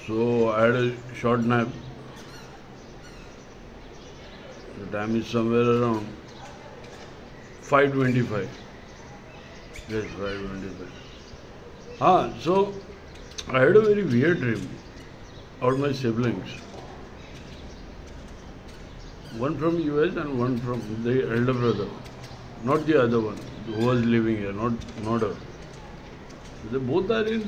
So I had a short nap. The time is somewhere around 5:25. Yes, 5:25. So I had a very weird dream about my siblings. One from US and one from the elder brother. Not the other one who was living here, not her. They both are in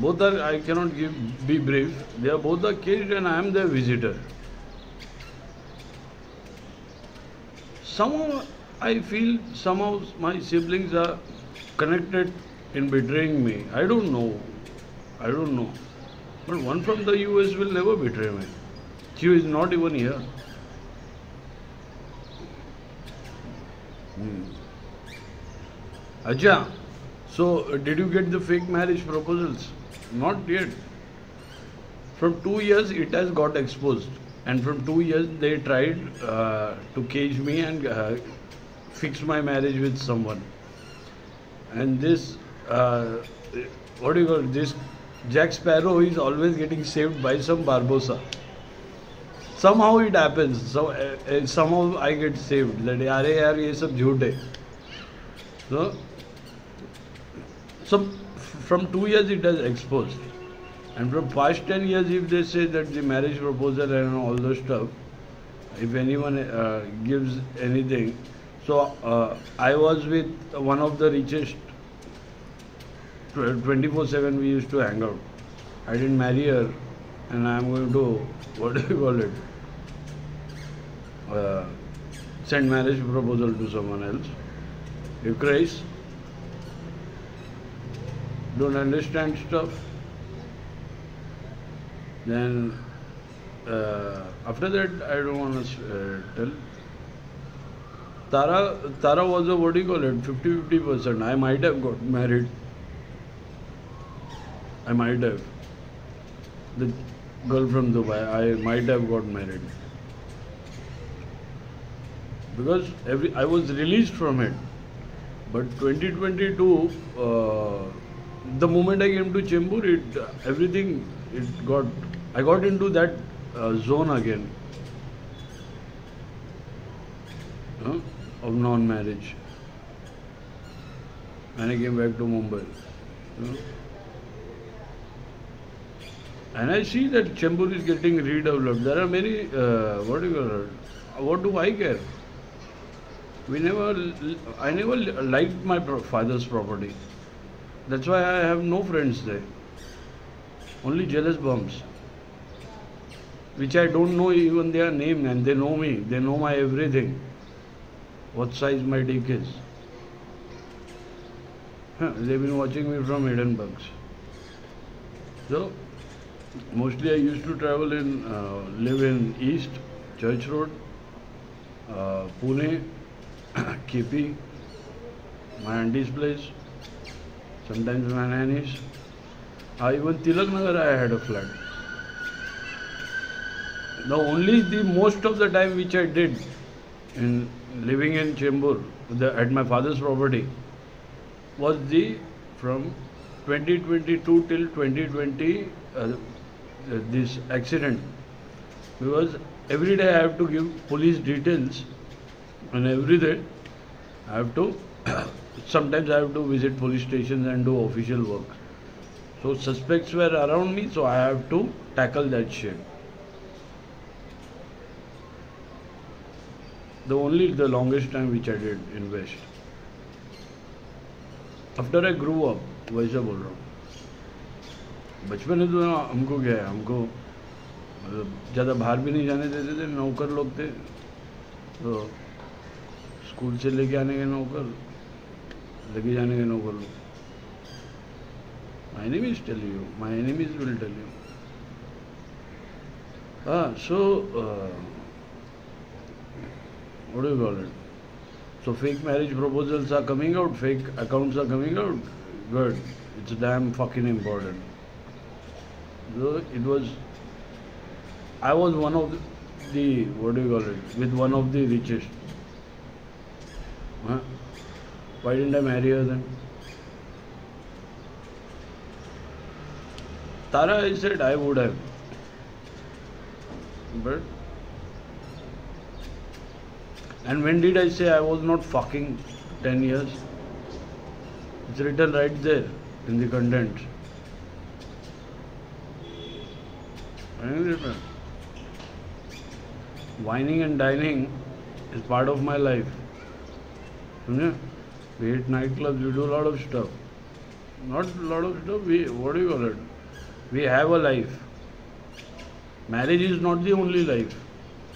both are I cannot be brief. They are both are caged and I am their visitor. Somehow I feel somehow my siblings are connected in betraying me. I don't know. I don't know. But one from the US will never betray me. She is not even here. Acha, so did you get the fake marriage proposals? Not yet. From 2 years it has got exposed, and from 2 years they tried to cage me and fix my marriage with someone. And this, what do you call it? This Jack Sparrow is always getting saved by some Barbosa. Somehow it happens. So somehow I get saved. That अरे यार ये सब झूठ है. So from 2 years it has exposed, and from past 10 years if they say that the marriage proposal and all those stuff, if anyone gives anything, so I was with one of the richest. 24/7 we used to hang out. I didn't marry her, and I am going to, what do you call it, send marriage proposal to someone else. You crazy? Don't understand stuff. Then after that I don't want to tell. Tara was a, what do you call it, 50-50%. I might have got married. I might have. The girl from Dubai, I might have got married. Because I was released from it. But 2022, the moment I came to Chembur, I got into that zone again of non-marriage. And I came back to Mumbai. And I see that Chembur is getting redeveloped. There are many, what do I care? I never liked my father's property. That's why I have no friends there. Only jealous bums, which I don't know even their name, and they know me. They know my everything. What size my dick is. They've been watching me from Edinburgh. So, mostly I used to live in East, Church Road, Pune, KP, my auntie's place, sometimes my nanny's. Even Tilak Nagar I had a flat. The most of the time which I did in living in Chembur at my father's property was from 2022 till 2020 this accident, because every day I have to give police details, and every day I have to sometimes I have to visit police stations and do official work. So suspects were around me, so I have to tackle that shit. The longest time which I did in West. After I grew up, वैसा बोल रहा हूँ. बचपन में तो हमको क्या है, हमको ज़्यादा बाहर भी नहीं जाने देते थे. नौकर लोग थे, तो स्कूल से लेके आने के नौकर, लेके जाने के नौकर लोग. My enemies tell you. My enemies will tell you. What do you call it? So fake marriage proposals are coming out, fake accounts are coming out. Good. It's damn fucking important. So I was one of the, what do you call it, with one of the richest. Why didn't I marry her then? Tara, I said I would have. But, and when did I say I was not fucking 10 years? It's written right there in the content. Whining and dining is part of my life. We hit nightclubs, we do a lot of stuff. Not a lot of stuff, what do you call it? We have a life. Marriage is not the only life.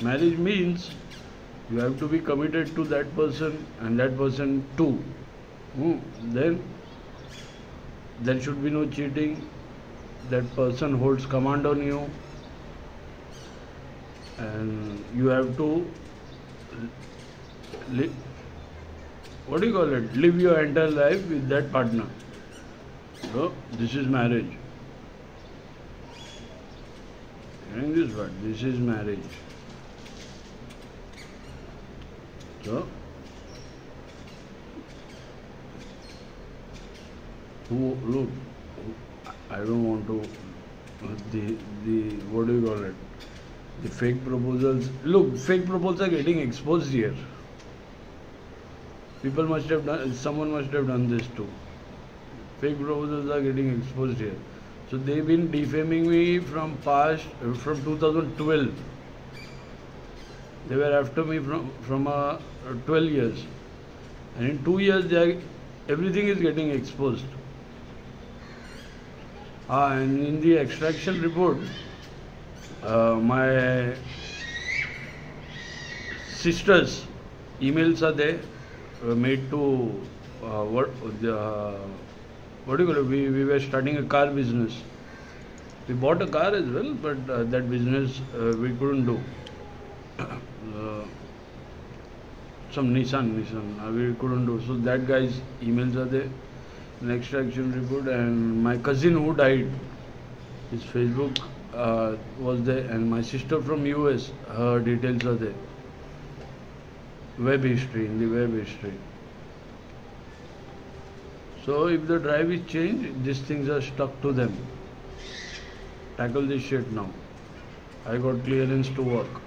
Marriage means you have to be committed to that person and that person too. Then there should be no cheating. That person holds command on you. And you have to live, what do you call it? Live your entire life with that partner. So, this is marriage. Hearing this word, this is marriage. So, look, I don't want to, what do you call it? The fake proposals. Look, fake proposals are getting exposed here. People must have done, someone must have done this too. Fake proposals are getting exposed here. So they've been defaming me from 2012. They were after me from 12 years. And in 2 years, everything is getting exposed. And in the extraction report, my sister's emails are there, made to what do you call it? We were starting a car business. We bought a car as well, but that business we couldn't do. Some Nissan we couldn't do. So that guy's emails are there, an extraction report, and my cousin who died, his Facebook was there, and my sister from US, her details are there. Web history, in the web history. So if the drive is changed, these things are stuck to them. Tackle this shit now. I got clearance to work.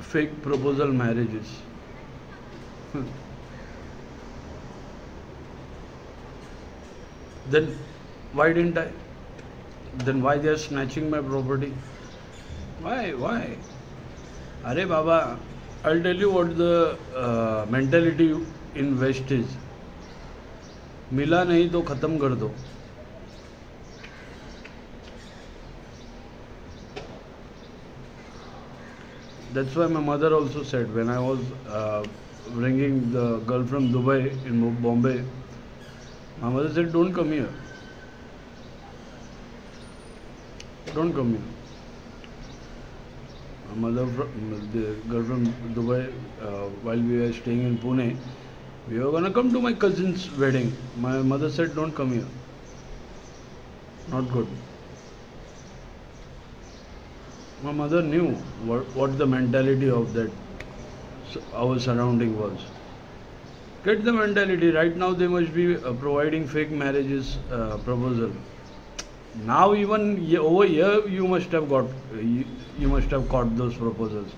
Fake proposal marriages. Then why didn't I? Then why they are snatching my property? Why? Arey Baba, I'll tell you what the mentality in West is. मिला नहीं तो खत्म कर दो. That's why my mother also said when I was bringing the girl from Dubai in Bombay, my mother said, "Don't come here. Don't come here." My mother, the girl from Dubai, while we were staying in Pune, we were gonna come to my cousin's wedding. My mother said, "Don't come here. Not good." My mother knew what the mentality of that our surrounding was. Get the mentality. Right now they must be providing fake marriages proposal. Now even over here you must have caught those proposals.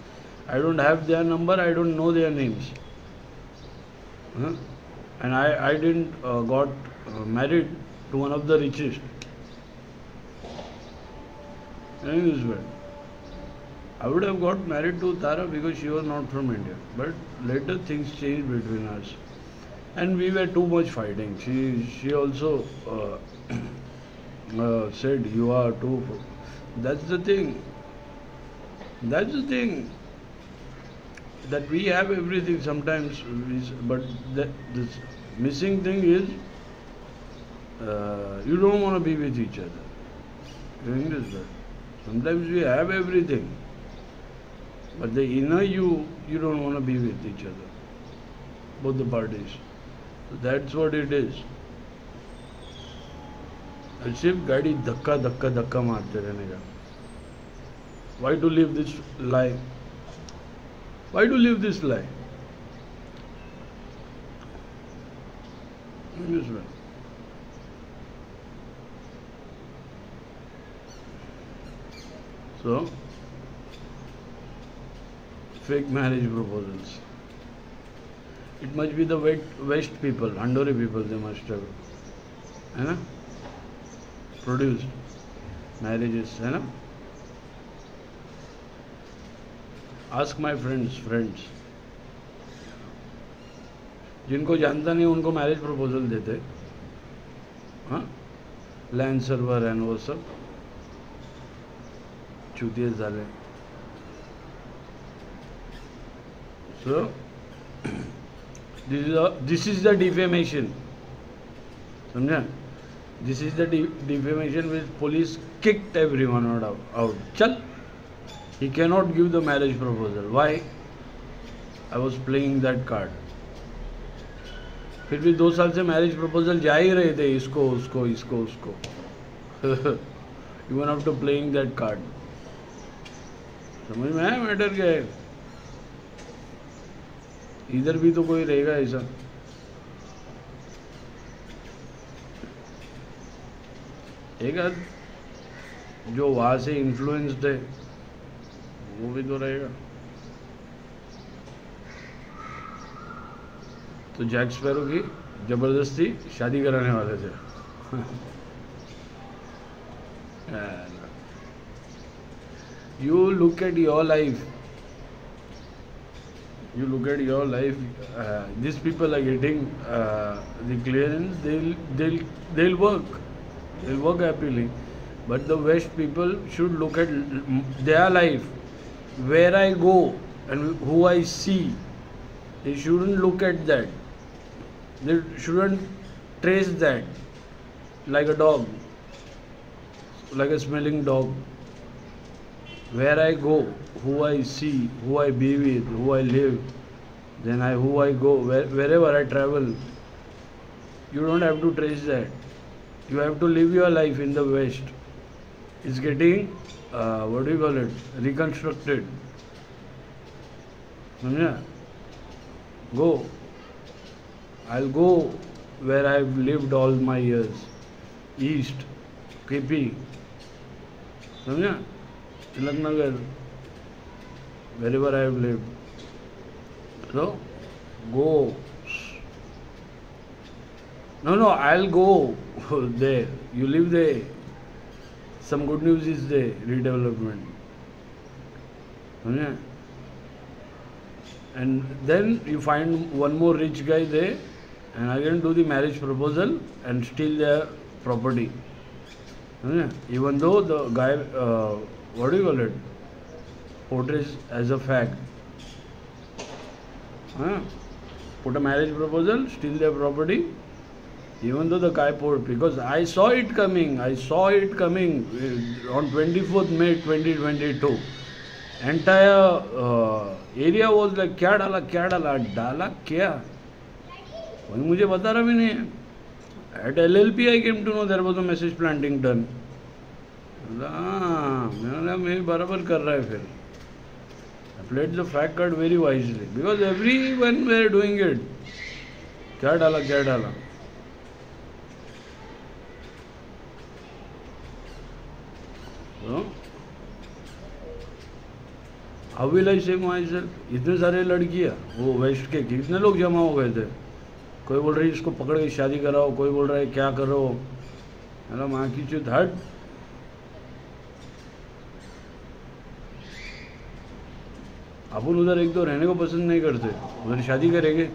I don't have their number. I don't know their names. And I didn't got married to one of the richest in this world. I would have got married to Tara because she was not from India. But later things changed between us. And we were too much fighting. She also said, "You are too..." That's the thing. That we have everything sometimes, but this missing thing is you don't want to be with each other. Sometimes we have everything, but the inner you don't want to be with each other, both the parties. So that's what it is. सिर्फ गाड़ी धक्का धक्का धक्का मारते रहने का. Why to live this life? Why to live this lie? Yes, well. So, fake marriage proposals. It must be the West people, Andori people, they must have, है ना, produced marriages, है ना. Ask my friends. जिनको जानता नहीं उनको marriage proposal देते, हाँ, लैंड सर्वर एंड वो सब चूतिए झाले. So this is the defamation. समझा? This is the defamation which police kicked everyone out. Chal, he cannot give the marriage proposal. Why? I was playing that card. फिर भी 2 साल से मैरिज प्रपोजल जा ही रहे थे, इसको उसको इसको उसको. Even after playing that card. समझ में आया मैटर क्या है? इधर भी तो कोई रहेगा ऐसा. एक जो वहां से इन्फ्लुएंस्ड है वो भी तो रहेगा. तो जैक स्पैरो की जबरदस्ती शादी कराने वाले थे. You look at your life. These people are getting the clearance. They'll work happily. But the West people should look at their life, where I go and who I see. They shouldn't look at that. They shouldn't trace that like a dog, like a smelling dog. Where I go, who I see, who I be with, who I live, then who I go, wherever I travel. You don't have to trace that. You have to live your life in the West. It's getting, what do you call it, reconstructed. Yeah. Go. I'll go where I've lived all my years. East, KP. समझा? Tilaknagar, wherever I have lived. So, go. No, I'll go there. You live there. Some good news is there, redevelopment. समझा? And then you find one more rich guy there and again do the marriage proposal and steal their property. Even though the guy, what do you call it, portrays as a fact. Put a marriage proposal, steal their property, even though the guy poured, because I saw it coming on 24th May 2022. Entire area was like, क्या डाला क्या, वही मुझे बता रहा भी नहीं है. At LLP I came to know there was a message planting done. मेरे बराबर कर रहा है फिर. I played the fact card very wisely because everyone were doing it. क्या डाला. So, how will I say myself? इतने सारे लड़कियाँ वो वेस्ट के कितने लोग जमा हो गए थे. कोई बोल रही इसको पकड़ के शादी कराओ, कोई बोल रहा है क्या करो. अरे माँ की चुत हट. अपन उधर एक दो रहने को पसंद नहीं करते, उधर शादी करेंगे.